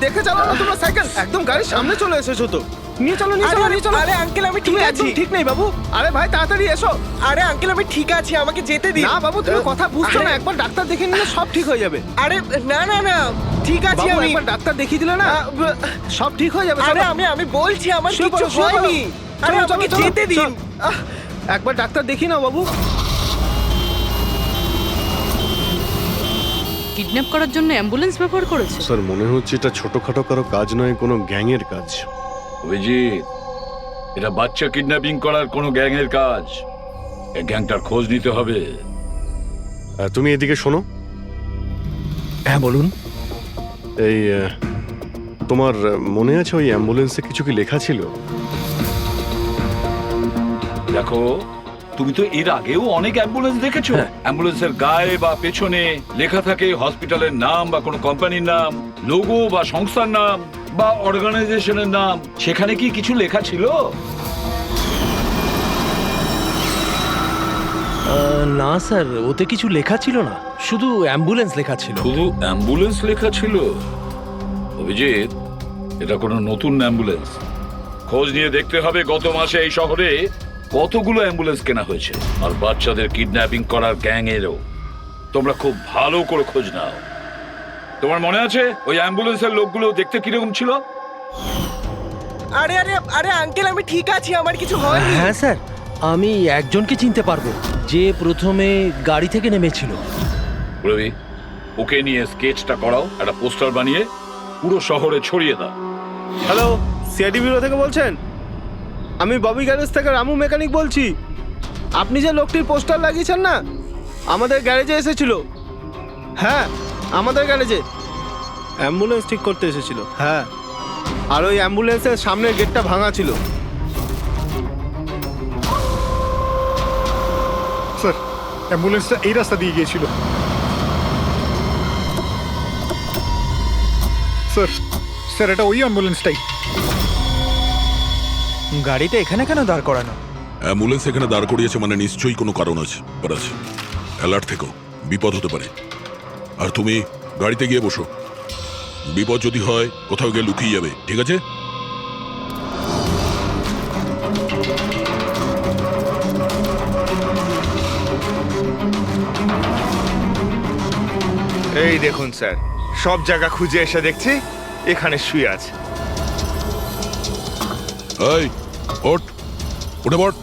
দেখে চালাও না তোমরা সাইকেল, একদম গাড়ির সামনে চলে এসেছো তো। নিয়ে চলো নিয়ে চলো নিয়ে চলো। আরে আঙ্কেল আমি ঠিক তুমি আছি। একদম ঠিক নেই বাবু। আরে ভাই তাড়াতাড়ি এসো। আরে আঙ্কেল আমি ঠিক আছি, আমাকে যেতে দিন। না বাবু তুমি কথা বুঝছো না, আরে- একবার ডাক্তার দেখে নিলে সব ঠিক হয়ে যাবে। আরে না না না ঠিক আছে বাবু আমি। একবার ডাক্তার দেখিয়ে দিলে না সব ঠিক হয়ে যাবে। আরে চলো। আমি বলছি আমার শুয়ে কিছু পড়ো, শুয়ে পড়ো। হয়নি। আরে চলো, চলো, আমাকে চলো, যেতে দিন। চলো। একবার ডাক্তার দেখিয়ে নাও বাবু। কিডন্যাপ করার জন্য অ্যাম্বুলেন্স ব্যবহার করেছে। স্যার মনে হচ্ছে এটা ছোটখাটো কারো কাজ নয়, কোনো গ্যাংয়ের কাজ। অভিজিৎ, এটা বাচ্চা কিডন্যাপিং করার কোনো গ্যাংয়ের কাজ। এই গ্যাংটার খোঁজ নিতে হবে। তুমি এদিকে শোনো। হ্যাঁ বলুন। এই তোমার মনে আছে ওই অ্যাম্বুলেন্সে কিছু কি লেখা ছিল? দেখো, তুমি তো এর আগেও অনেক অ্যাম্বুলেন্স দেখেছো। অ্যাম্বুলেন্সের গায়ে বা পেছনে লেখা থাকে হসপিটালের নাম বা কোনো কোম্পানির নাম, লোগো বা সংস্থার নাম বা অর্গানাইজেশনের নাম। সেখানে কি কিছু লেখা ছিল? না স্যার, ওতে কিছু লেখা ছিল না, শুধু অ্যাম্বুলেন্স লেখা ছিল। শুধু অ্যাম্বুলেন্স লেখা ছিল? অভিজিৎ, এটা কোনো নতুন অ্যাম্বুলেন্স। খোঁজ নিয়ে দেখতে হবে গত মাসে এই শহরে কতগুলো অ্যাম্বুলেন্স কেনা হয়েছে। আর বাচ্চাদের কিডন্যাপিং করার গ্যাং এরও তোমরা খুব ভালো করে খোঁজ নাও। তোমার মনে আছে ওই অ্যাম্বুলেন্সের লোকগুলো দেখতে কিরকম ছিল? আরে আরে আরে আঙ্কেল আমি ঠিক আছি, আমার কিছু হয়নি। হ্যাঁ স্যার, আমি একজনকে চিনতে পারবো, যে প্রথমে গাড়ি থেকে নেমেছিল। রবি, ওকে নিয়ে স্কেচটা করাও, একটা পোস্টার বানিয়ে পুরো শহরে ছড়িয়ে দাও। হ্যালো, সিআইডি ব্যুরো থেকে বলছেন? আমি ববি গ্যারেজ থেকে রামু মেকানিক বলছি। আপনি যে লোকটির পোস্টার লাগিয়েছেন না, আমাদের গ্যারেজে এসেছিল। হ্যাঁ, আমাদের গ্যারেজে অ্যাম্বুলেন্স ঠিক করতে এসেছিল। হ্যাঁ, আর ওই অ্যাম্বুলেন্সের সামনের গেটটা ভাঙা ছিল। স্যার, অ্যাম্বুলেন্সটা এই রাস্তা দিয়ে গিয়েছিল। স্যার স্যার এটা ওই অ্যাম্বুলেন্সটাই। গাড়িটা এখানে কেন দাঁড় করানো? অ্যাম্বুলেন্স এখানে দাঁড় করিয়েছে মানে নিশ্চয়ই কোনো কারণ আছে। অ্যালার্ট থেকো, বিপদ হতে পারে। আর তুমি গাড়িতে গিয়ে বসো, বিপদ যদি হয় কোথাও গিয়ে লুকিয়ে যাবে, ঠিক আছে? এই দেখুন স্যার, সব জায়গা খুঁজে এসে দেখছি এখানে শুয়ে আছে। এই ওঠ, উঠে পড়।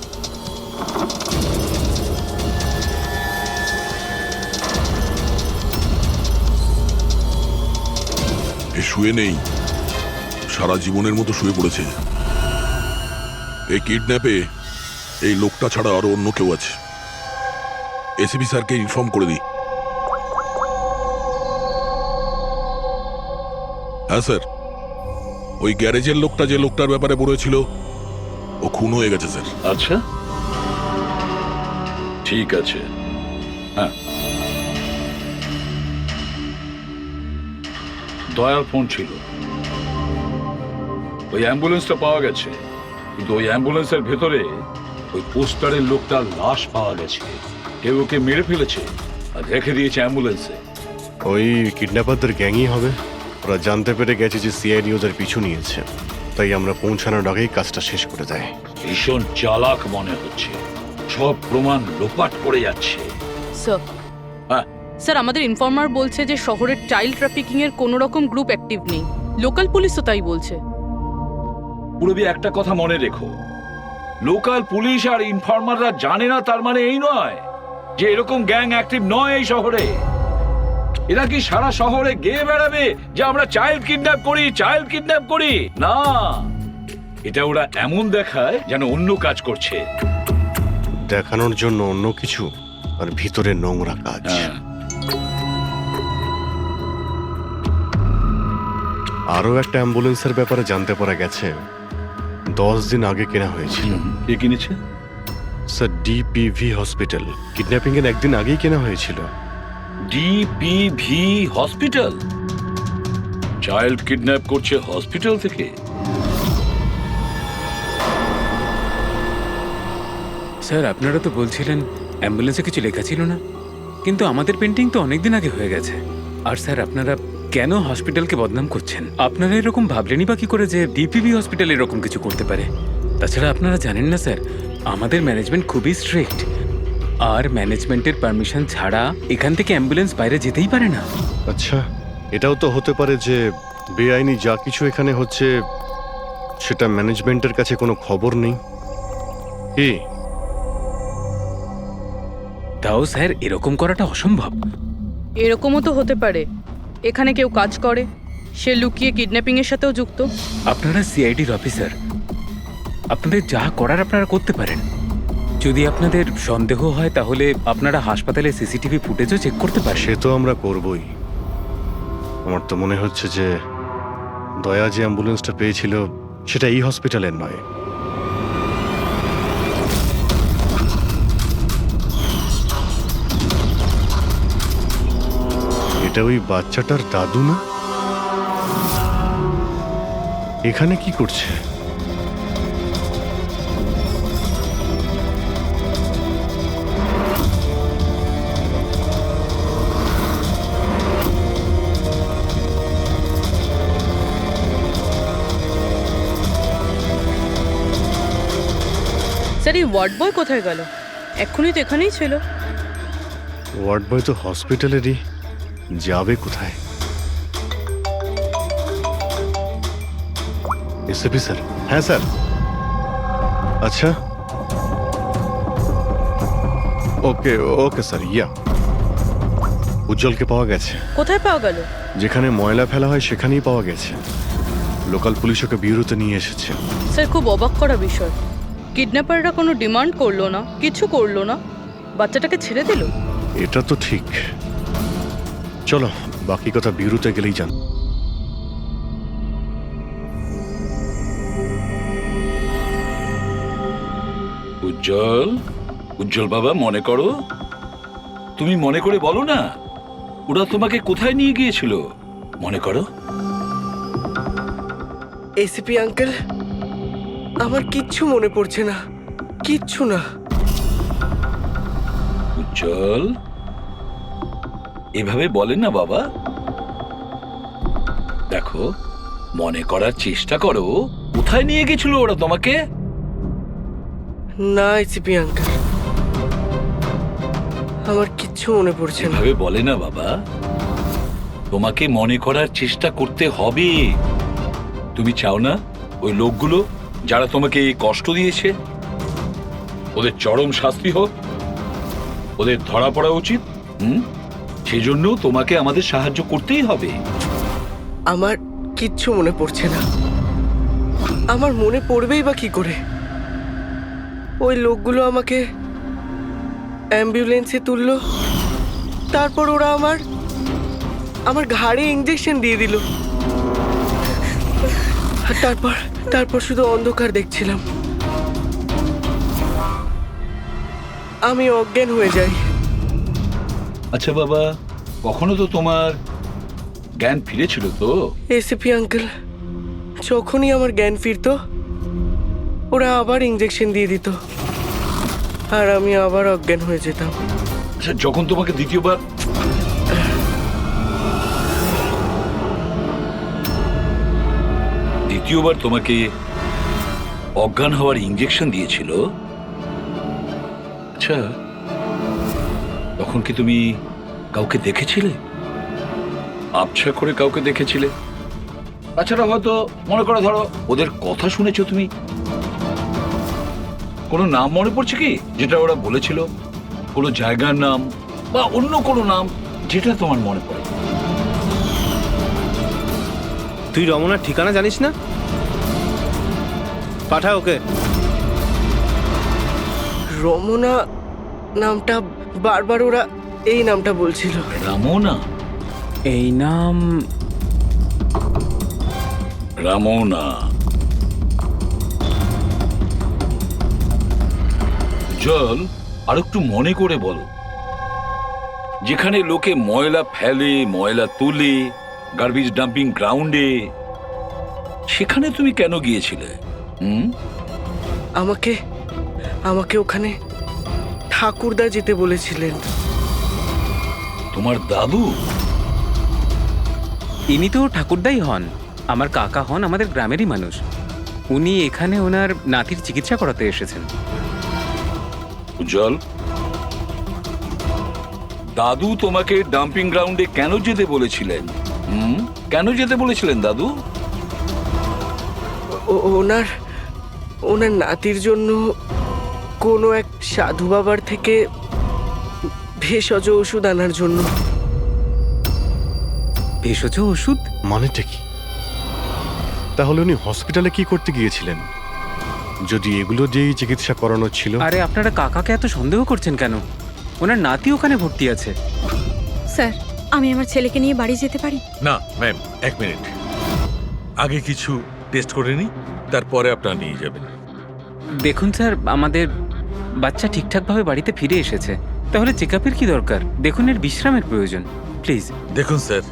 এ শুয়ে নেই, সারা জীবনের মতো শুয়ে পড়েছে। এই কিডন্যাপে এই লোকটা ছাড়া আরো অন্য কেউ আছে। এসিপি স্যারকে ইনফর্ম করে দিই। হ্যাঁ স্যার, ওই গ্যারেজের লোকটা যে লোকটার ব্যাপারে বলেছিল ও খুন হয়ে গেছে স্যার। আচ্ছা, ঠিক আছে। হ্যাঁ, দয়ার ফোন ছিল। ওই অ্যাম্বুলেন্সটা পাওয়া গেছে, কিন্তু ওই অ্যাম্বুলেন্সের ভেতরে ওই পোস্টারের লোকটার লাশ পাওয়া গেছে। কেউ ওকে মেরে ফেলেছে আর রেখে দিয়েছে অ্যাম্বুলেন্সে। ওই কিডন্যাপারদের গ্যাংই হবে। ওরা জানতে পেরে গেছে যে সিআইডি ওদের পিছু নিয়েছে, তাই আমরা পৌঁছানোর আগেই কাজটা শেষ করে দেয়। ভীষণ চালাক মনে হচ্ছে, সব প্রমাণ লোপাট করে যাচ্ছে। স্যার, হ্যাঁ, স্যার আমাদের ইনফর্মার বলছে যে শহরের চাইল্ড ট্রাফিকিং এর কোনো রকম গ্রুপ অ্যাক্টিভ নেই। লোকাল পুলিশও তাই বলছে। পুরবি একটা কথা মনে রেখো, লোকাল পুলিশ আর ইনফর্মাররা জানে না তার মানে এই নয় যে এরকম গ্যাং অ্যাক্টিভ নয় এই শহরে। এরা কি সারা শহরে গেয়ে বেড়াবে যে আমরা চাইল্ড কিডন্যাপ করি, চাইল্ড কিডন্যাপ করি? না, এটা ওরা এমন দেখায় যেন অন্য কাজ করছে। দেখানোর জন্য অন্য কিছু, আর ভিতরে নোংরা কাজ। হ্যাঁ, আরও একটা অ্যাম্বুলেন্সের ব্যাপারে জানতে পারা গেছে 10 দিন আগে কেনা হয়েছিল। কে কিনেছে? Sir, ডিপিভি hospital. কিডন্যাপিং এর একদিন আগেই কেনা হয়েছিল। ডিপিভি হসপিটাল চাইল্ড কিডন্যাপ করছে হসপিটাল থেকে? স্যার আপনারা তো বলছিলেন অ্যাম্বুলেন্সে কিছু লেখা ছিল না, কিন্তু আমাদের পেন্টিং তো অনেকদিন আগে হয়ে গেছে। আর স্যার আপনারা কেন হসপিটালকে বদনাম করছেন? আপনারা এরকম ভাবলেনই বা কি করে যে ডিপিবি হসপিটাল এরকম কিছু করতে পারে? তাছাড়া আপনারা জানেন না স্যার, আমাদের ম্যানেজমেন্ট খুবই স্ট্রিক্ট, আর ম্যানেজমেন্টের পারমিশন ছাড়া এখান থেকে অ্যাম্বুলেন্স বাইরে যেতেই পারে না। আচ্ছা, এটাও তো হতে পারে যে বেআইনি যা কিছু এখানে হচ্ছে সেটা ম্যানেজমেন্টের কাছে কোনো খবর নেই। কি? তাও স্যার এরকম করাটা অসম্ভব। এরকমও তো হতে পারে এখানে কেউ কাজ করে, সে লুকিয়ে কিডন্যাপিং এর সাথেও যুক্ত। আপনারা সিআইডির অফিসার, আপনাদের যা করার আপনারা করতে পারেন। যদি আপনাদের সন্দেহ হয় তাহলে আপনারা হাসপাতালে সিসিটিভি ফুটেজও চেক করতে পারেন। সে তো আমরা করবই। আমার তো মনে হচ্ছে যে দয়া যে অ্যাম্বুলেন্সটা পেয়েছিল সেটা এই হসপিটালের নয়। এটা ওই বাচ্চাটার দাদু না? এখানে কি করছে? স্যার এই ওয়ার্ড বয় কোথায় গেল? এক্ষুনি তো এখানেই ছিল। ওয়ার্ড বয় তো হসপিটালেরই, যাবে কোথায়? SP sir? হ্যাঁ স্যার। আচ্ছা, ওকে ওকে স্যার। ইয়া, উজ্জ্বলকে পাওয়া গেছে। কোথায় পাওয়া গেল? যেখানে ময়লা ফেলা হয় সেখানেই পাওয়া গেছে। লোকাল পুলিশ ওকে ব্যুরোতে নিয়ে এসেছে। স্যার খুব অবাক করা বিষয়, কিডন্যাপাররা কোনো ডিমান্ড করলো না, কিছু করলো না, বাচ্চাটাকে ছেড়ে দিল। এটা তো ঠিক। চলো বাকি কথা ব্যুরোতে গেলেই জান। উজ্জ্বল, উজ্জ্বল বাবা, মনে করো, তুমি মনে করে বলো না, ওরা তোমাকে কোথায় নিয়ে গিয়েছিল? মনে করো। এসিপি আঙ্কেল, আমার কিচ্ছু মনে পড়ছে না, কিচ্ছু না। উজ্জ্বল, এভাবে বলেন না বাবা। দেখো, মনে করার চেষ্টা করো, কোথায় নিয়ে গেছিল ওরা তোমাকে? না এসিপি আঙ্কেল, আমার কিচ্ছু মনে পড়ছে না। এভাবে বলে না বাবা, তোমাকে মনে করার চেষ্টা করতে হবে। তুমি চাও না ওই লোকগুলো যারা তোমাকে এই কষ্ট দিয়েছে ওদের চরম শাস্তি হোক, ওদের ধরা পড়া উচিত? সেজন্য তোমাকে আমাদের সাহায্য করতেই হবে। আমার কিচ্ছু মনে পড়ছে না। আমার মনে পড়বেই বা কি করে? ওই লোকগুলো আমাকে অ্যাম্বুলেন্সে তুললো, তারপর ওরা আমার ঘাড়ে ইঞ্জেকশন দিয়ে দিল, আর তারপর শুধু অন্ধকার দেখছিলাম। আমি অজ্ঞান হয়ে যাই। আচ্ছা বাবা, কখনো তো তোমার জ্ঞান ফিরেছিল তো? এসিপি আঙ্কেল, যখনই আমার জ্ঞান ফিরতো ওরা আবার ইঞ্জেকশন দিয়ে দিত, আর আমি আবার অজ্ঞান হয়ে যেতাম। আচ্ছা, যখন তোমাকে দ্বিতীয়বার তোমাকে অজ্ঞান হওয়ার ইঞ্জেকশন দিয়েছিল, আচ্ছা তখন কি তুমি কাউকে দেখেছিলে? আবছা করে কাউকে দেখেছিলে? তাছাড়া হয়তো মনে করো, ধরো ওদের কথা শুনেছো তুমি, কোনো নাম মনে পড়ছে কি যেটা ওরা বলেছিল? কোনো জায়গার নাম বা অন্য কোনো নাম যেটা তোমার মনে পড়ে? তুই রমনার ঠিকানা জানিস না? পাঠা ওকে। রমনা নামটা বারবার ওরা এই নামটা বলছিল। রামোনা? এই নাম রামোনা। জল আর একটু মনে করে বলো, যেখানে লোকে ময়লা ফেলে, ময়লা তুলে, গার্বেজ ডাম্পিং গ্রাউন্ডে, সেখানে তুমি কেন গিয়েছিলে? আমাকে ওখানে ঠাকুরদা যেতে বলেছিলেন। তোমার দাদু? ইনি তো ঠাকুরদাই হন, আমার কাকা হন, আমাদের গ্রামেরই মানুষ। উনি এখানে ওনার নাতির চিকিৎসা করাতে এসেছেন। উজ্জ্বল, দাদু তোমাকে ডাম্পিং গ্রাউন্ডে কেন যেতে বলেছিলেন? কেন যেতে বলেছিলেন দাদু? ওনার ওনার নাতির জন্য কোনো এক সাধু বাবার থেকে ভেষজ ওষুধ আনার জন্য। ভেষজ ওষুধ? মানেটা কি? তাহলে উনি হসপিটালে কি করতে গিয়েছিলেন যদি এগুলো দিয়েই চিকিৎসা করানো ছিল? আরে আপনারা কাকাকে এত সন্দেহ করছেন কেন? ওনার নাতি ওখানে ভর্তি আছে। স্যার, আমি আমার ছেলেকে নিয়ে বাড়ি যেতে পারি? না ম্যাম, 1 মিনিট, আগে কিছু টেস্ট করে নিই, তারপরে আপনারা নিয়ে যাবেন। দেখুন স্যার, আমাদের বাচ্চা ঠিকঠাকভাবে বাড়িতে ফিরে এসেছে, তাহলে চেক আপের কি দরকার? দেখুন, এর বিশ্রামের প্রয়োজন, প্লিজ। দেখুন স্যার,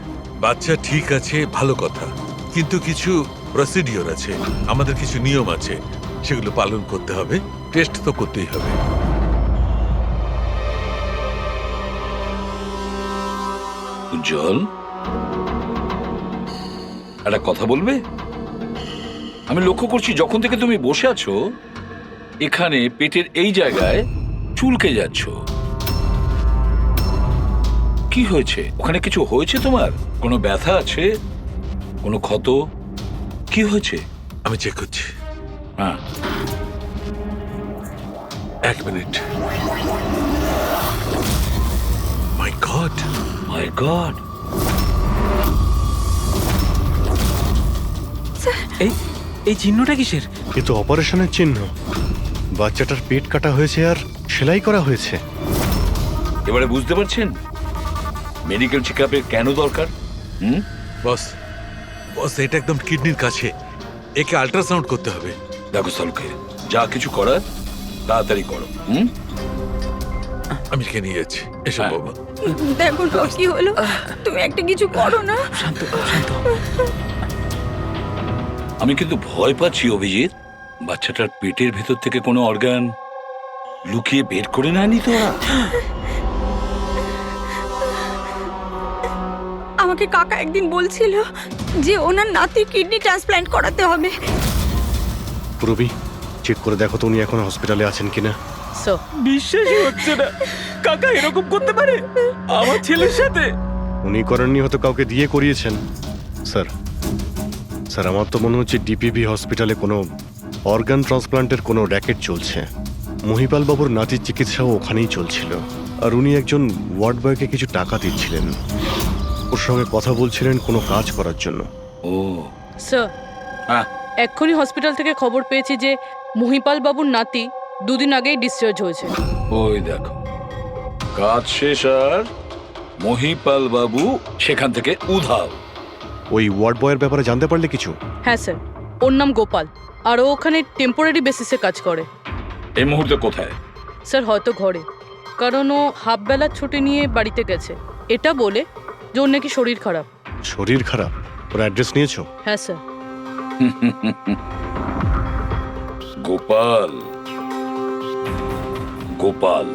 বাচ্চা ঠিক আছে, ভালো কথা, কিন্তু কিছু প্রসিডিওর আছে, আমাদের কিছু নিয়ম আছে, সেগুলো পালন করতে হবে, টেস্ট তো করতেই হবে। উজ্জ্বল, একটা কথা বলবে? আমি লক্ষ্য করছি যখন থেকে তুমি বসে আছো এখানে পেটের এই জায়গায় চুলকে যাচ্ছ। কি হয়েছে? ওখানে কিছু হয়েছে তোমার? কোনো ব্যথা আছে? কোনো ক্ষত? কি হয়েছে? আমি চেক করছি। হ্যাঁ, 1 মিনিট। মাই গড, মাই গড! এই এই চিহ্নটা কিসের? এ তো অপারেশনের চিহ্ন। বাচ্চাটার পেট কাটা হয়েছে আর সেলাই করা হয়েছে। এবারে বুঝতে পারছেন মেডিকেল চেকআপের কেন দরকার? বস, বস, এটা একদম কিডনির কাছে, একে আল্ট্রাসাউন্ড করতে হবে। দেখো সালুকে, যা কিছু করার তাড়াতাড়ি করো। আমি কে নিয়ে যাচ্ছি, এসো হ্যাঁ। বাবা। দেখো না কি হলো, তুমি একটা কিছু করো না। শান্ত শান্ত। আমি কিন্তু ভয় পাচ্ছি অভিজিৎ, বাচ্চাটার পেটের ভেতর থেকে কোনো অর্গান লুকিয়ে বের করে নেয়নি তো ওরা? আমাকে কাকা একদিন বলছিল যে ওনার নাতির কিডনি ট্রান্সপ্ল্যান্ট করাতে হবে। পুরবি, চেক করে দেখো তো উনি এখন হসপিটালে আছেন কিনা। স্যার, বিশ্বাসই হচ্ছে না, কাকা এরকম করতে পারে আমার ছেলের সাথে। উনি করেননি, হয়তো কাউকে দিয়ে করিয়েছেন। স্যার, স্যার, আমার তো মনে হচ্ছে ডিপিভি হসপিটালে কোনো অর্গান ট্রান্সপ্লান্টের কোনো র্যাকেট চলছে। মহিপাল বাবুর নাতির চিকিৎসাও ওখানেই চলছিল, আর উনি একজন ওয়ার্ড বয়কে কিছু টাকা দিচ্ছিলেন, ওর সঙ্গে কথা বলছিলেন কোনো কাজ করার জন্য। ও স্যার, হ্যাঁ, এক্ষুনি হসপিটাল থেকে খবর পেয়েছি যে মহিপাল বাবুর নাতি 2 দিন আগেই ডিসচার্জ হয়েছে। ওই দেখো, কাজ শেষ আর মহিপাল বাবু সেখান থেকে উধাও। ওই ওয়ার্ড বয়ের ব্যাপারে জানতে পারলে কিছু? হ্যাঁ স্যার, ওর নাম গোপাল, আর ও ওখানে টেম্পোরারি বেসিসে কাজ করে। এই মুহূর্তে কোথায়? স্যার, হয়তো ঘরে, কারণ ও হাফ বেলার ছুটি নিয়ে বাড়িতে গেছে, এটা বলে যে ওর নাকি শরীর খারাপ। শরীর খারাপ? ওর অ্যাড্রেস নিয়েছো? হ্যাঁ স্যার। গোপাল, গোপাল,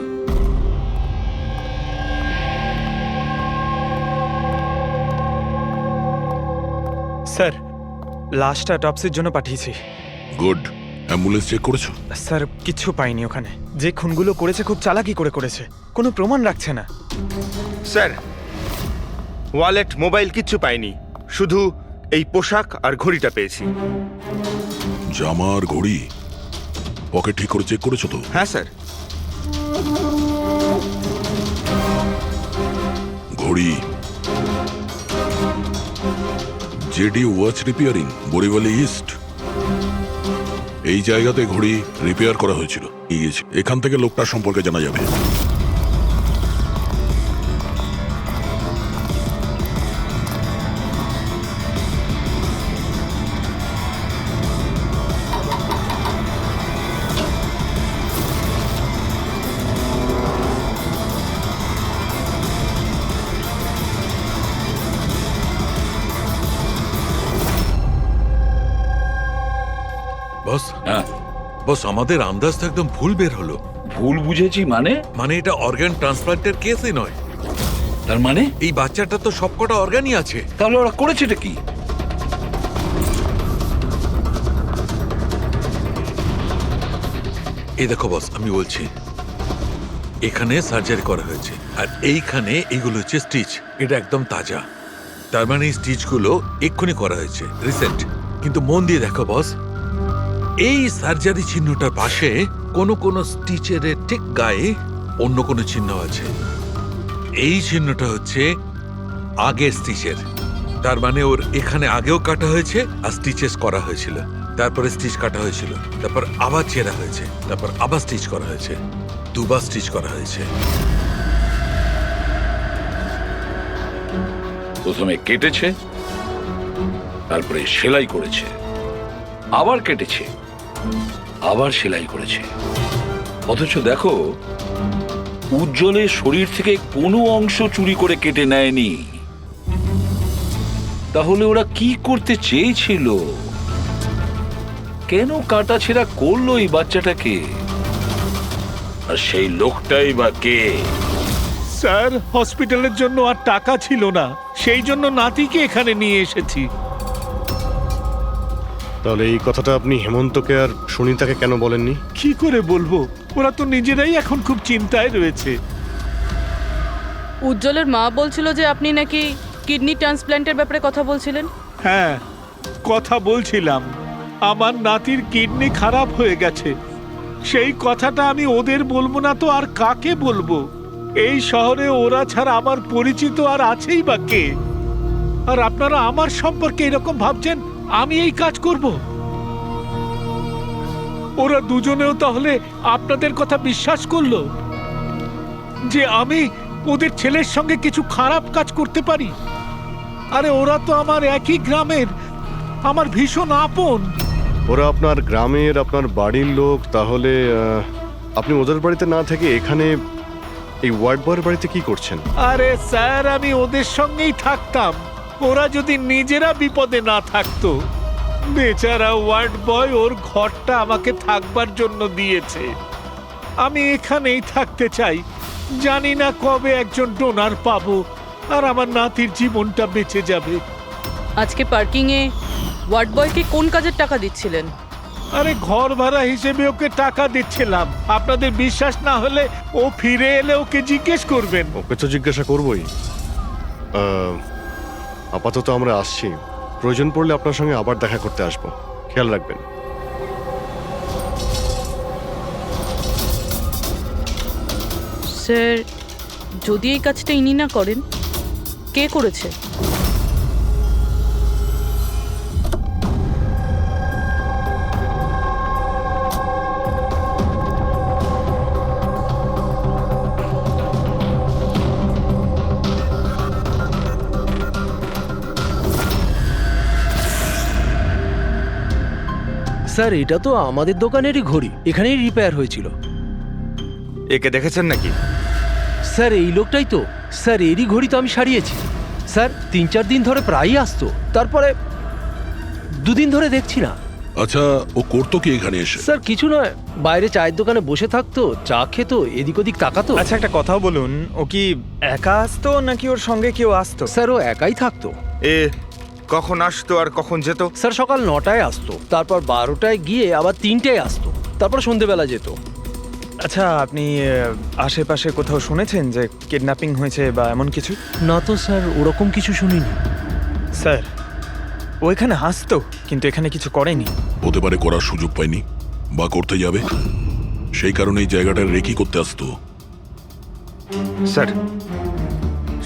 স্যার, লাশটা অটপসির জন্য পাঠিয়েছি। গুড। অ্যাম্বুলেন্স চেক করেছো? স্যার, কিচ্ছু পাইনি ওখানে। যে খুনগুলো করেছে খুব চালাকি করে করেছে, কোনো প্রমাণ রাখছে না। স্যার, ওয়ালেট, মোবাইল কিচ্ছু পাইনি, শুধু এই পোশাক আর ঘড়িটা পেয়েছি। জামা আর ঘড়ি পকেট ঠিক করে চেক করেছো তো? হ্যাঁ স্যার। ঘড়ি জেডি ওয়াচ রিপেয়ারিং, বরিওয়ালি ইস্ট, এই জায়গাতে ঘড়ি রিপেয়ার করা হয়েছিল। এখান থেকে লোকটার সম্পর্কে জানা যাবে। বস, হ্যাঁ, বস, আমাদের আন্দাজ তো একদম ভুল বের হলো। ভুল বুঝেছি মানে? মানে এটা অর্গান ট্রান্সপ্লান্টের কেসই নয়, তার মানে এই বাচ্চাটা তো সবকটা অর্গানই আছে। তাহলে ওরা করেছেটা কি? এই দেখো বস, আমি বলছি, এখানে সার্জারি করা হয়েছে আর এইখানে এইগুলো হচ্ছে স্টিচ। এটা একদম তাজা, তার মানে এই স্টিচগুলো এক্ষুনি করা হয়েছে, রিসেন্ট। কিন্তু মন দিয়ে দেখো বস, এই সার্জারি চিহ্নটার পাশে কোনো কোনো স্টিচের ঠিক গায়ে অন্য কোনো চিহ্ন আছে। এই চিহ্নটা হচ্ছে আগের স্টিচের, তার মানে ওর এখানে আগেও কাটা হয়েছে আর স্টিচেস করা হয়েছিল, তারপরে স্টিচ কাটা হয়েছিল, তারপর আবার চেরা হয়েছে, তারপর আবার স্টিচ করা হয়েছে, দুবার স্টিচ করা হয়েছে। প্রথমে কেটেছে, তারপরে সেলাই করেছে, আবার কেটেছে, আবার সেলাই করেছে। অথচ দেখো, উজ্জ্বলের শরীর থেকে কোনো অংশ চুরি করে কেটে নেয়নি। তাহলে ওরা কি করতে চেয়েছিল? কেন কাটাছেঁড়া করলো এই বাচ্চাটাকে? আর সেই লোকটাই বা কে? স্যার, হসপিটালের জন্য আর টাকা ছিল না, সেই জন্য নাতিকে এখানে নিয়ে এসেছি। তাহলে এই কথাটা আপনি হেমন্তকে আর সুনিতাকে কেন বলেননি? কি করে বলবো, ওরা তো নিজেরাই এখন খুব চিন্তায় রয়েছে। উজ্জ্বলের মা বলছিল যে আপনি নাকি কিডনি ট্রান্সপ্ল্যান্টের ব্যাপারে কথা বলছিলেন। হ্যাঁ, কথা বলছিলাম। আমার নাতির কিডনি খারাপ হয়ে গেছে, সেই কথাটা আমি ওদের বলবো না তো আর কাকে বলবো? এই শহরে ওরা ছাড়া আমার পরিচিত আর আছেই বা কে? আর আপনারা আমার সম্পর্কে এরকম ভাবছেন আমি এই কাজ করব? ওরা দুজনেও তাহলে আপনাদের কথা বিশ্বাস করলো যে আমি ওদের ছেলের সঙ্গে কিছু খারাপ কাজ করতে পারি? আরে ওরা তো আমার একই গ্রামের, আমার ভীষণ আপন। ওরা আপনার গ্রামের, আপনার বাড়ির লোক, তাহলে আপনি ওদের বাড়িতে না থেকে এখানে এই ওয়ার্ড বয়ের বাড়িতে কি করছেন? আরে স্যার, আমি ওদের সঙ্গেই থাকতাম, ওরা যদি নিজেরা বিপদে না থাকতো। বেচারা ওয়ার্ড বয় ওর ঘরটা আমাকে থাকবার জন্য দিয়েছে। আমি এখানেই থাকতে চাই। জানি না কবে একজন ডোনার পাবো আর আমার নাতির জীবনটা বেঁচে যাবে। আজকে পার্কিংয়ে ওয়ার্ড বয়কে কোন কাজের টাকা দিচ্ছিলেন? আরে ঘর ভাড়া হিসেবে ওকে টাকা দিচ্ছিলাম। আপনাদের বিশ্বাস না হলে ও ফিরে এলে ওকে জিজ্ঞেস করবেন। ওকে তো জিজ্ঞাসা করবই। আপাতত আমরা আসছি, প্রয়োজন পড়লে আপনার সঙ্গে আবার দেখা করতে আসবো, খেয়াল রাখবেন। স্যার, যদি এই কাজটা ইনি না করেন, কে করেছে? স্যার, এটা তো আমাদের দোকানেরই ঘড়ি, এখানেই রিপেয়ার হয়েছিল। একে দেখেছেন নাকি? স্যার, এই লোকটাই তো। স্যার, এরই ঘড়ি তো আমি সারিয়েছি। স্যার, 3-4 দিন ধরে প্রায়ই আসতো, তারপরে 2 দিন ধরে দেখছি না। আচ্ছা, ও করতো কি এখানে এসে? স্যার, কিছু নয়, বাইরে চায়ের দোকানে বসে থাকতো, চা খেতো, এদিক ওদিক তাকাতো। আচ্ছা, একটা কথাও বলুন, ও কি একা আসতো নাকি ওর সঙ্গে কেউ আসতো? স্যার, ও একাই থাকতো। কখন আসতো আর কখন যেত? স্যার, সকাল 9টায় আসতো, তারপর 12টায় গিয়ে আবার 3টায় আসতো, তারপর সন্ধেবেলা যেত। আচ্ছা, আপনি আশেপাশে কোথাও শুনেছেন যে কিডন্যাপিং হয়েছে বা এমন কিছু? না তো স্যার, ওরকম কিছু শুনিনি। স্যার, ও এখানে আসতো কিন্তু এখানে কিছু করেনি। হতে পারে করার সুযোগ পায়নি বা করতে যাবে, সেই কারণে এই জায়গাটা রেকি করতে আসতো। স্যার,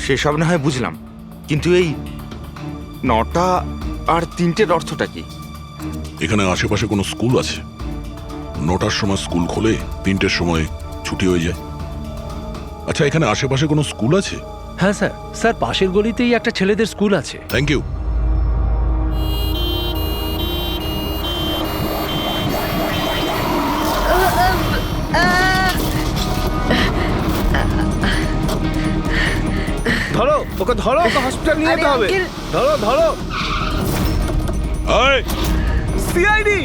সেসব না হয় বুঝলাম, কিন্তু এই 9টা আর 3টের অর্থটা কি? এখানে আশেপাশে কোনো স্কুল আছে? 9টার সময় স্কুল খোলে, 3টের সময় ছুটি হয়ে যায়। আচ্ছা, এখানে আশেপাশে কোনো স্কুল আছে? হ্যাঁ স্যার, স্যার পাশের গলিতেই একটা ছেলেদের স্কুল আছে। Thank you. ধরো ওকে, ধরো ওকে, হসপিটাল নিয়ে যেতে হবে। ধরো ধরো। সিআইডি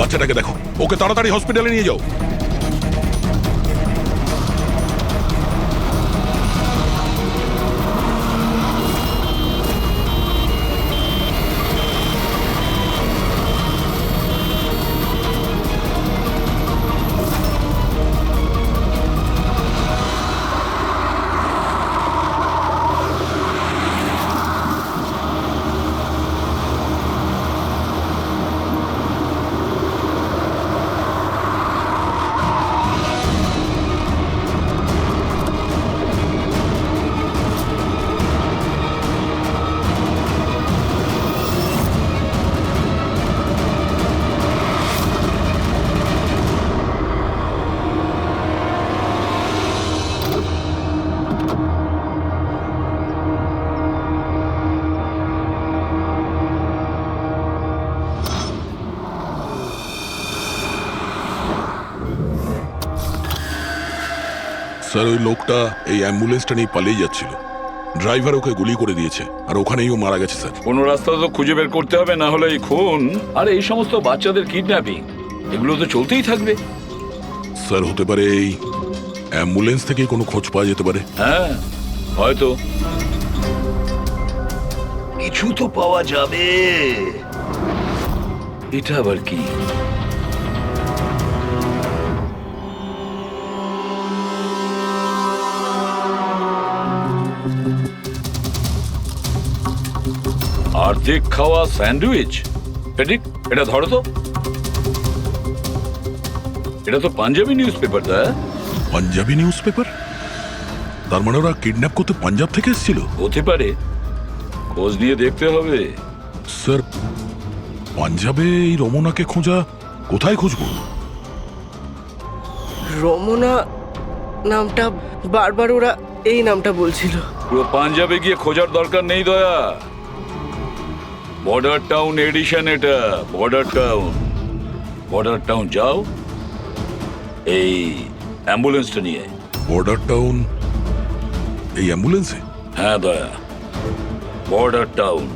বাচ্চাটাকে দেখো, ওকে তাড়াতাড়ি হসপিটালে নিয়ে যাও। স্যার, ওই লোকটা এই অ্যাম্বুলেন্সটা নিয়ে পালিয়ে যাচ্ছিল। ড্রাইভার ওকে গুলি করে দিয়েছে, আর ওখানেই ও মারা গেছে স্যার। কোনো রাস্তা তো খুঁজে বের করতে হবে, না হলে এই খুন আর এই সমস্ত বাচ্চাদের কিডন্যাপিং এগুলো তো চলতেই থাকবে। স্যার, হতে পারে এই অ্যাম্বুলেন্স থেকে কোনো খোঁজ পাওয়া যেতে পারে। হ্যাঁ, হয়তো কিছু তো পাওয়া যাবে। এটা আবার কি? অর্ধেক খাওয়া স্যান্ডউইচ। পেডিক, এটা ধরো তো। এটা তো Punjabi newspaper. Punjabi newspaper? তার মানে ওরা কিডন্যাপ করতে পাঞ্জাব থেকে এসেছিল? হতে পারে, খোঁজ নিয়ে দেখতে হবে। স্যার, পাঞ্জাবে এই রমনাকে খোঁজা, কোথায় খুঁজবো? রমনা নামটা বারবার ওরা এই নামটা বলছিল। পুরো পাঞ্জাবে গিয়ে খোঁজার দরকার নেই দয়া। বর্ডার টাউন এডিশন এটা, বর্ডার টাউন। বর্ডার টাউন যাও এই অ্যাম্বুলেন্সটা নিয়ে। বর্ডার টাউন এই অ্যাম্বুলেন্সে? হ্যাঁ দয়া, border town.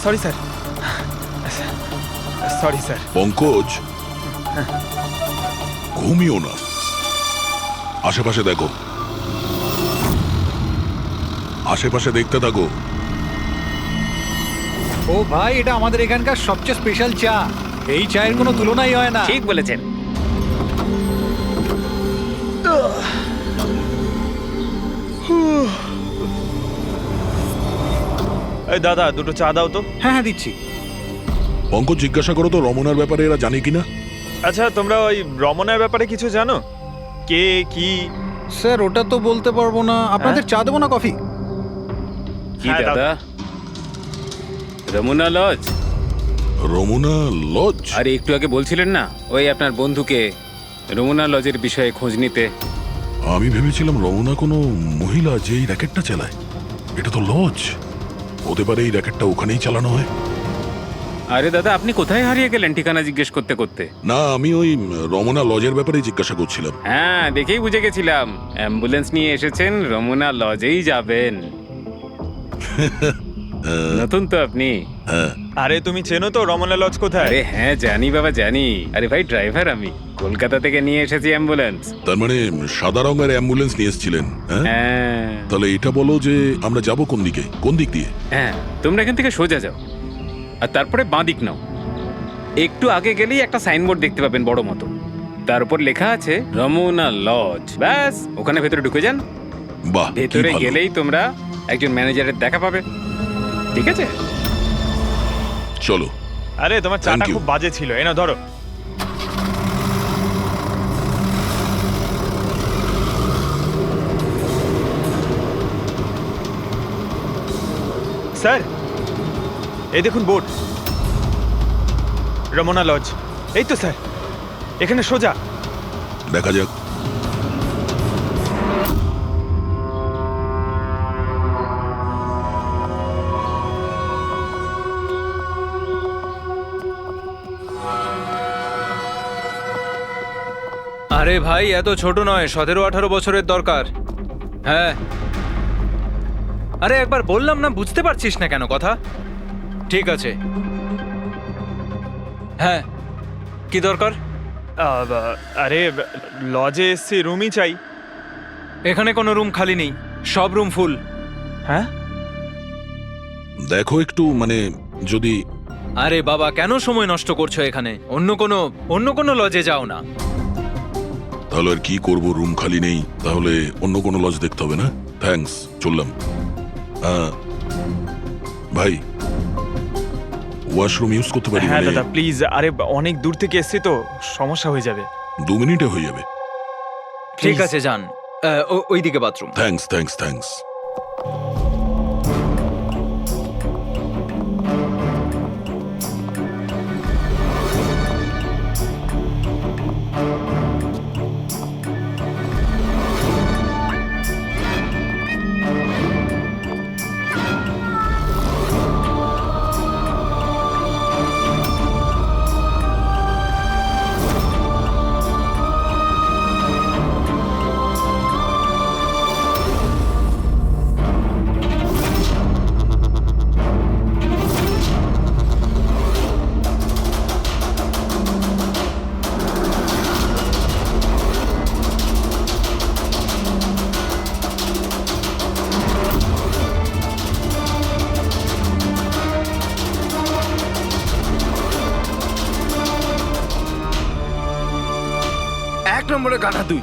Sorry sir, sorry sir. Pankaj, ঘুমিও না, আশেপাশে দেখো, আশেপাশে দেখতে থাকো। ও ভাই, এটা আমাদের এখানকার সবচেয়ে স্পেশাল চা। এই চায়ের কোনো তুলনাই হয় না। ঠিক বলেছেন। এই দাদা, দুটো চা দাও তো। হ্যাঁ হ্যাঁ, দিচ্ছি। পঙ্কজ, জিজ্ঞাসা করো তো রমনার ব্যাপারে এরা জানে কিনা। আচ্ছা, তোমরা ওই রমনার ব্যাপারে কিছু জানো? কে কি? স্যার, ওটা তো বলতে পারবো না। আপনাদের চা দেবো না কফি? কি দাদা? রমনা লজ? রমনা লজ? আরে একটু আগে বলছিলেন না ওই আপনার বন্ধুকে রমনা লজের বিষয়ে খোঁজ নিতে। আমি ভেবেছিলাম রমনা কোনো মহিলা যে এই র্যাকেটটা চালায়। এটা তো লজ, হতে পারে এই র্যাকেটটা ওখানেই চালানো হয়। আরে দাদা, আপনি কোথায় হারিয়ে গেলেন ঠিকানা জিজ্ঞেস করতে করতে? না, আমি ওই রমনা লজের ব্যাপারে জিজ্ঞাসা করছিলাম। হ্যাঁ, দেখেই বুঝে গেছিলাম অ্যাম্বুলেন্স নিয়ে এসেছেন, রমনা লজেই যাবেন। নতুন তো আপনি? আরে তুমি চেনো তো রমনা লজ কোথায়? আরে হ্যাঁ, জানি বাবা, জানি। আরে ভাই, ড্রাইভার আমি, কলকাতা থেকে নিয়ে এসেছি অ্যাম্বুলেন্স। তার মানে সাদা রঙের অ্যাম্বুলেন্স নিয়ে এসেছিলেন? হ্যাঁ। তাহলে এটা বলো যে আমরা যাব কোন দিকে, কোন দিক দিয়ে? হ্যাঁ, তোমরা এখান থেকে সোজা যাও, আর তারপরে বাঁ দিক নাও। একটু আগে গেলেই একটা সাইনবোর্ড দেখতে পাবেন বড় মতো, তার উপর লেখা আছে রমনা লজ। ব্যাস, ওখানে ভেতরে ঢুকে যান। বাহ, ভেতরে গেলেই তোমরা একজন ম্যানেজারের দেখা পাবে। ঠিক আছে, চলো। আরে তোমার চাটা খুব বাজে ছিল, এনা ধরো। স্যার এই দেখুন বোর্ড, রমনা লজ। এই তো স্যার, এখানে সোজা। দেখা যাক। আরে ভাই এত ছোট নয়, 17-18 বছরের দরকার। হ্যাঁ, আরে একবার বললাম না, বুঝতে পারছিস না কেন কথা? ঠিক আছে, হ্যাঁ কি দরকার? আরে লজে এসছি, রুমই চাই। এখানে কোনো রুম খালি নেই, সব রুম ফুল। হ্যাঁ দেখো একটু, মানে যদি... আরে বাবা, কেন সময় নষ্ট করছো এখানে? অন্য কোনো লজে যাও না। তাহলে আর কি করবো, রুম খালি নেই, তাহলে অন্য কোনো লজ দেখতে হবে না? থ্যাঙ্কস, চললাম। ভাই, ওয়াশরুম ইউজ করতে পারি? হ্যাঁ দাদা প্লিজ, আরে অনেক দূর থেকে এসছি তো, সমস্যা হয়ে যাবে। 2 মিনিটে হয়ে যাবে। ঠিক আছে যান, ওইদিকে বাথরুম। Thanks thanks thanks. এক নম্বরে গাধা তুই।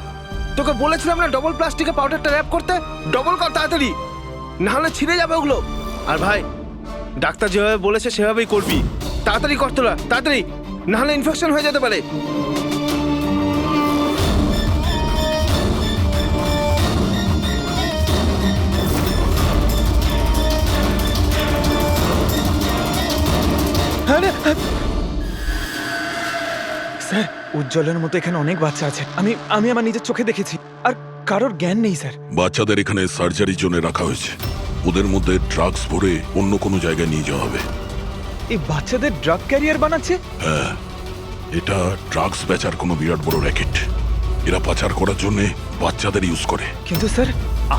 তোকে বলেছিলাম না ডবল প্লাস্টিকে পাউডারটা র্যাপ করতে? ডবল কর তাড়াতাড়ি, না হলে ছিঁড়ে যাবে ওগুলো। আর ভাই, ডাক্তার যেভাবে বলেছে সেভাবেই করবি। তাড়াতাড়ি কর তোরা, তাড়াতাড়ি, না হলে ইনফেকশন হয়ে যেতে পারে। স্যার উজ্জ্বলের মতো এখানে অনেক বাচ্চা আছে, আমি আমার নিজের চোখে দেখেছি, আর কারোর জ্ঞান নেই স্যার। বাচ্চাদের এখানে সার্জারির জন্য রাখা হয়েছে, ওদের মধ্যে ড্রাগস ভরে অন্য কোনো জায়গায় নিয়ে যাওয়া হবে। এই বাচ্চাদের ড্রাগ ক্যারিয়ার বানাচ্ছে? হ্যাঁ, এটা ড্রাগস বেচার কোনো বিরাট বড় র্যাকেট। এরা পাচার করার জন্য বাচ্চাদের ইউজ করে। কিন্তু স্যার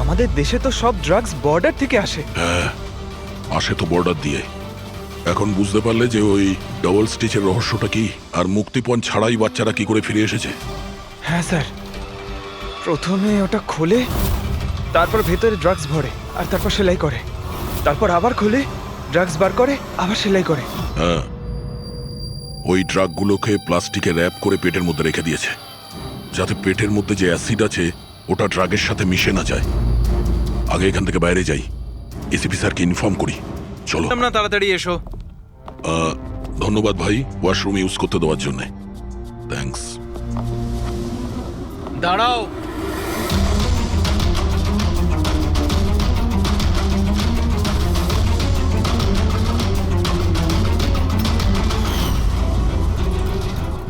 আমাদের দেশে তো সব ড্রাগস বর্ডার থেকে আসে। হ্যাঁ, আসে তো বর্ডার দিয়ে। এখন বুঝতে পারলে যে ওই ডবল স্টিচের রহস্যটা কি, আর মুক্তিপণ ছাড়াই বাচ্চারা কি করে ফিরে এসেছে? হ্যাঁ স্যার, প্রথমে ওটা খোলে, তারপর ভেতরে ড্রাগস ভরে, আর তারপর সেলাই করে, তারপর আবার খোলে, ড্রাগস বার করে, আবার সেলাই করে। হ্যাঁ, ওই ড্রাগগুলোকে প্লাস্টিকে র্যাপ করে পেটের মধ্যে রেখে দিয়েছে, যাতে পেটের মধ্যে যে অ্যাসিড আছে ওটা ড্রাগের সাথে মিশে না যায়। আগে এখান থেকে বাইরে যাই, এসিপি স্যারকে ইনফর্ম করি। চলো না, তাড়াতাড়ি এসো। ধন্যবাদ ভাই, ওয়াশরুম ইউজ করতে দেওয়ার জন্য। থ্যাঙ্কস। দাঁড়াও,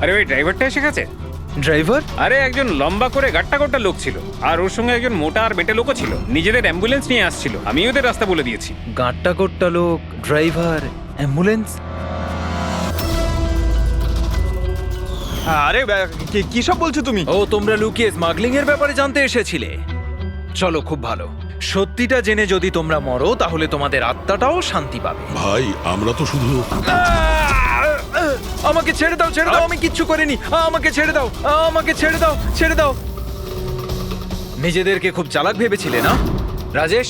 আরে ওই ড্রাইভারটা এসে গেছে। ড্রাইভার? আরে একজন লম্বা করে গাট্টা গোট্টা লোক ছিল, আর ওর সঙ্গে একজন মোটা আর বেটে লোকও ছিল। নিজেদের অ্যাম্বুলেন্স নিয়ে আসছিল, আমি ওদের রাস্তা বলে দিয়েছি। গাঁটটা কোট্টা লোক, ড্রাইভার, অ্যাম্বুলেন্স? আরে কি সব বলছো তুমি? ও, তোমরা লুকিয়ে স্মাগলিং এর ব্যাপারে জানতে এসেছিলে? চলো, খুব ভালো। সত্যিটা জেনে যদি তোমরা মরো তাহলে তোমাদের আত্মাটাও শান্তি পাবে। ভাই, আমরা তো শুধু... আমাকে ছেড়ে দাও, ছেড়ে দাও, আমি কিচ্ছু করিনি। আমাকে ছেড়ে দাও, আমাকে ছেড়ে দাও, ছেড়ে দাও। নিজেদেরকে খুব চালাক ভেবেছিলে না? রাজেশ,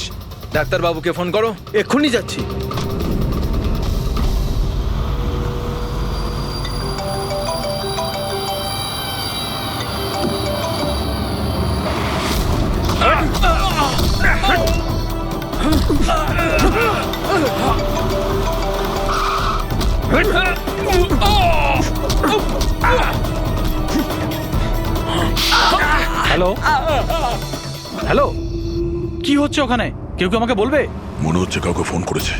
ডাক্তারবাবুকে ফোন করো। এক্ষুনি যাচ্ছি। হ্যালো হ্যালো, কি হচ্ছে ওখানে? কেউ কি আমাকে বলবে? মনে হচ্ছে কাউকে ফোন করেছে।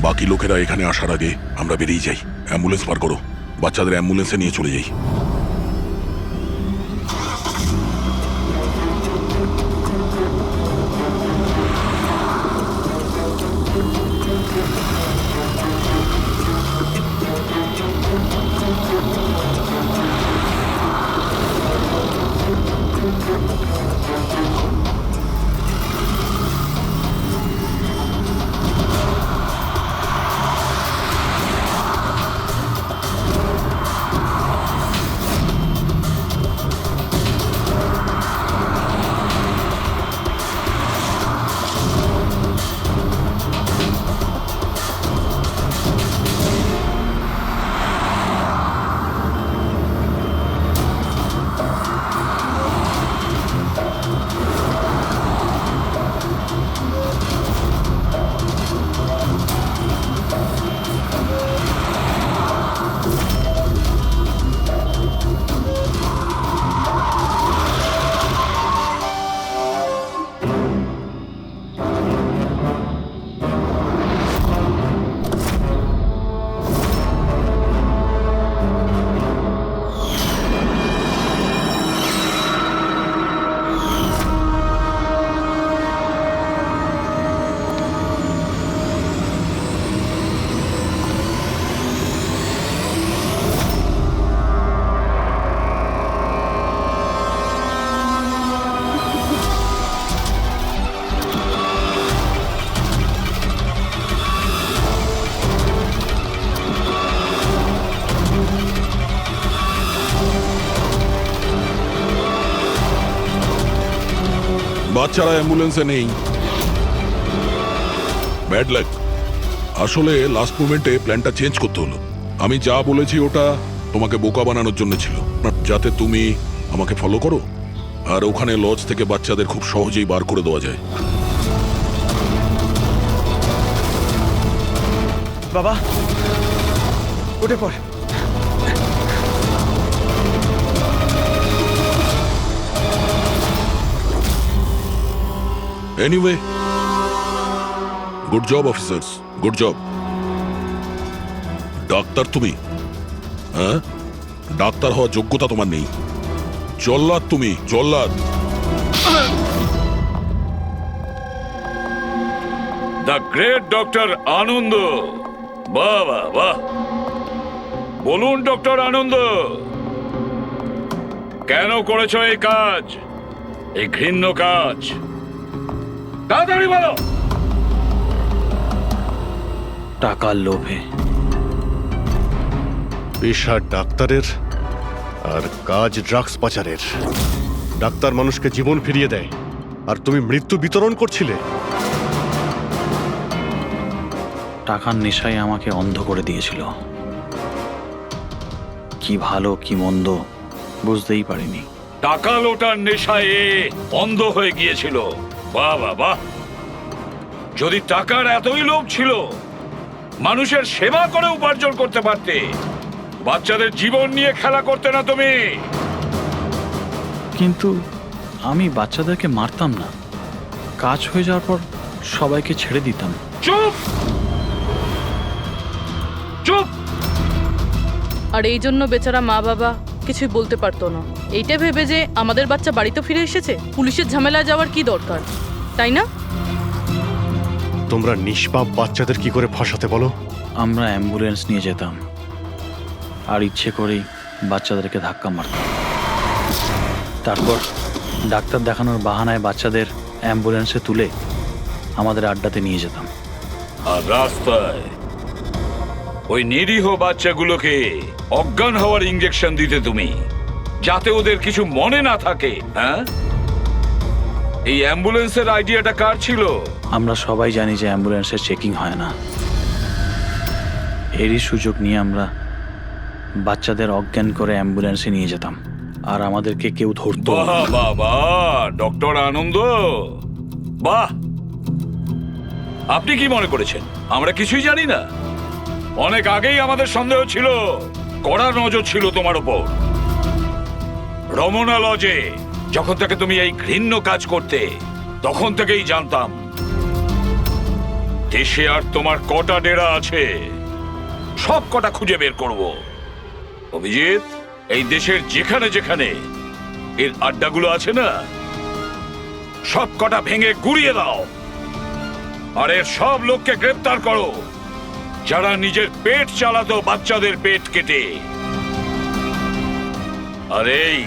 বাকি লোকেরা এখানে আসার আগে আমরা বেরিয়ে যাই। অ্যাম্বুলেন্স পার করো, বাচ্চাদের অ্যাম্বুলেন্সে নিয়ে চলে যাই। বাচ্চারা অ্যাম্বুলেন্সে নেই। Bad luck. আসলে লাস্ট মোমেন্টে প্ল্যানটা চেঞ্জ করতে হলো। আমি যা বলেছি ওটা তোমাকে বোকা বানানোর জন্য ছিল, যাতে তুমি আমাকে ফলো করো আর ওখানে লজ থেকে বাচ্চাদের খুব সহজেই বার করে দেওয়া যায়। বাবা উঠে পড়। Anyway, good job officers, good job. Doctor তুমি? হ্যাঁ, ডাক্তার হওয়ার যোগ্যতা তোমার নেই। জল্লাদ তুমি, জল্লাদ। দ্য গ্রেট ডক্টর আনন্দ। বাহ বাহ বাহ। বলুন ডক্টর আনন্দ, কেন করেছো এই কাজ, এই ঘৃণ্য কাজ? তাড়াতাড়ি বলো। টাকার লোভে। পেশা ডাক্তারের আর কাজ ড্রাগস পাচারের। ডাক্তার মানুষকে জীবন ফিরিয়ে দেয় আর তুমি মৃত্যু বিতরণ করছিলে। টাকার নেশায় আমাকে অন্ধ করে দিয়েছিল। কি ভালো কি মন্দ বুঝতেই পারিনি। টাকা লোটার নেশায় অন্ধ হয়ে গিয়েছিল। বাহ বাহ বাহ। যদি টাকার এতই লোভ ছিল, মানুষের সেবা করে উপার্জন করতে পারতে। বাচ্চাদের জীবন নিয়ে খেলা করতে না তুমি। কিন্তু আমি বাচ্চাদেরকে মারতাম না, কাজ হয়ে যাওয়ার পর সবাইকে ছেড়ে দিতাম। চুপ চুপ। আর এই জন্য বেচারা মা বাবা কিছুই বলতে পারতো না। এইটা ভেবে যে আমাদের বাচ্চা বাড়িতে ফিরে এসেছে, পুলিশের ঝামেলায় যাওয়ার কি দরকার, তাই না? তোমরা নিষ্পাপ বাচ্চাদের কি করে ফাঁসাতে বলো? আমরা অ্যাম্বুলেন্স নিয়ে যেতাম আর ইচ্ছে করেই বাচ্চাদেরকে ধাক্কা মারতাম। তারপর ডাক্তার দেখানোর বাহানায় বাচ্চাদের অ্যাম্বুলেন্সে তুলে আমাদের আড্ডাতে নিয়ে যেতাম। আর রাস্তায় ওই নিরীহ বাচ্চাগুলোকে অজ্ঞান হওয়ার ইঞ্জেকশন দিতে তুমি, যাতে ওদের কিছু মনে না থাকে। হ্যাঁ, এই অ্যাম্বুলেন্সের আইডিয়াটা কার ছিল? আমরা সবাই জানি যে অ্যাম্বুলেন্সের চেকিং হয় না। এরই সুযোগ নিয়ে আমরা বাচ্চাদের অজ্ঞান করে অ্যাম্বুলেন্সে নিয়ে যেতাম আর আমাদেরকে কেউ ধরতো। বাহ বাহ বাহ ডক্টর আনন্দ, বাহ। আপনি কি মনে করেছেন আমরা কিছুই জানি না? অনেক আগেই আমাদের সন্দেহ ছিল, কড়া নজর ছিল তোমার উপর। রমনা লজে যখন থেকে তুমি এই ঘৃণ্য কাজ করতে, তখন থেকেই জানতাম দেশে আর তোমার কটা ডেরা আছে সব কটা খুঁজে বের করব। অভিজিৎ, এই দেশের যেখানে যেখানে এর আড্ডাগুলো আছে না, সব কটা ভেঙে গুড়িয়ে দাও। আর এর সব লোককে গ্রেফতার করো যারা নিজের পেট চালাতো বাচ্চাদের পেট কেটে। আর এই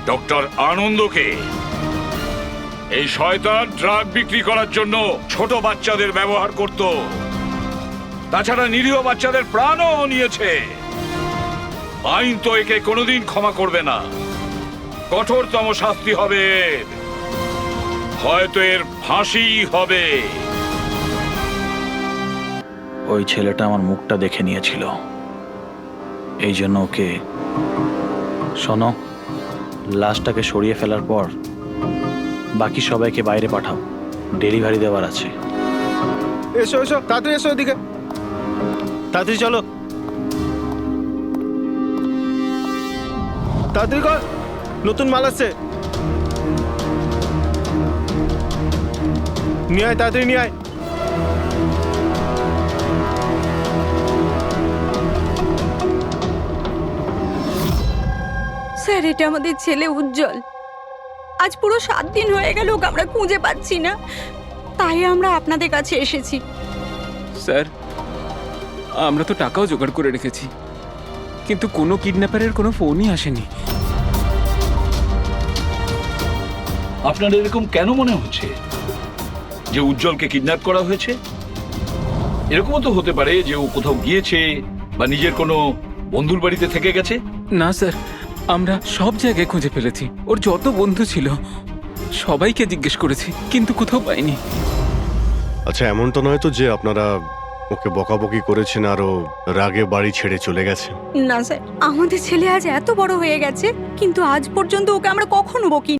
ডক্টর আনন্দকে, এই শয়তান ড্রাগ বিক্রি করার জন্য ছোট বাচ্চাদের ব্যবহার করত। তাছাড়া নিরীহ বাচ্চাদের প্রাণও নিয়েছে। আইন তো একে কোনোদিন ক্ষমা করবে না। কঠোরতম শাস্তি হবে এর। হয়তো এর ফাঁসি হবে। ওই ছেলেটা আমার মুখটা দেখে নিয়েছিল, এই জন্য ওকে। শোনো, লাশটাকে সরিয়ে ফেলার পর বাকি সবাইকে বাইরে পাঠাও, ডেলিভারি দেওয়ার আছে। এসো এসো, তাড়াতাড়ি এসো এদিকে, তাড়াতাড়ি চলো, তাড়াতাড়ি কর, নতুন মাল আসছে। নিয়ে আয়, তাড়াতাড়ি নিয়ে আয়। স্যার, এটা আমাদের ছেলে উজ্জ্বল। আজ পুরো 7 দিন হয়ে গেল ওকে আমরা খুঁজে পাচ্ছি না, তাই আমরা আপনাদের কাছে এসেছি। স্যার, আমরা তো টাকাও জোগাড় করে রেখেছি, কিন্তু কোনো কিডন্যাপারের কোনো ফোনই আসেনি। আপনার এরকম কেন মনে হচ্ছে যে উজ্জ্বলকে কিডন্যাপ করা হয়েছে? এরকমও তো হতে পারে যে ও কোথাও গিয়েছে বা নিজের কোনো বন্ধুর বাড়িতে থেকে গেছে। না স্যার, আমরা সব জায়গায় খুঁজে ফেলেছি। ওর যত বন্ধু ছিল সবাইকে জিজ্ঞেস করেছি, কিন্তু কোথাও পাইনি। আচ্ছা, এমন তো নয় তো যে আপনারা ওকে বকাবকি করেছেন আর ও রাগে বাড়ি ছেড়ে চলে গেছে? না স্যার, আমাদের ছেলে আজ এত বড় হয়ে গেছে, কিন্তু আজ পর্যন্ত ওকে আমরা কখনো বকি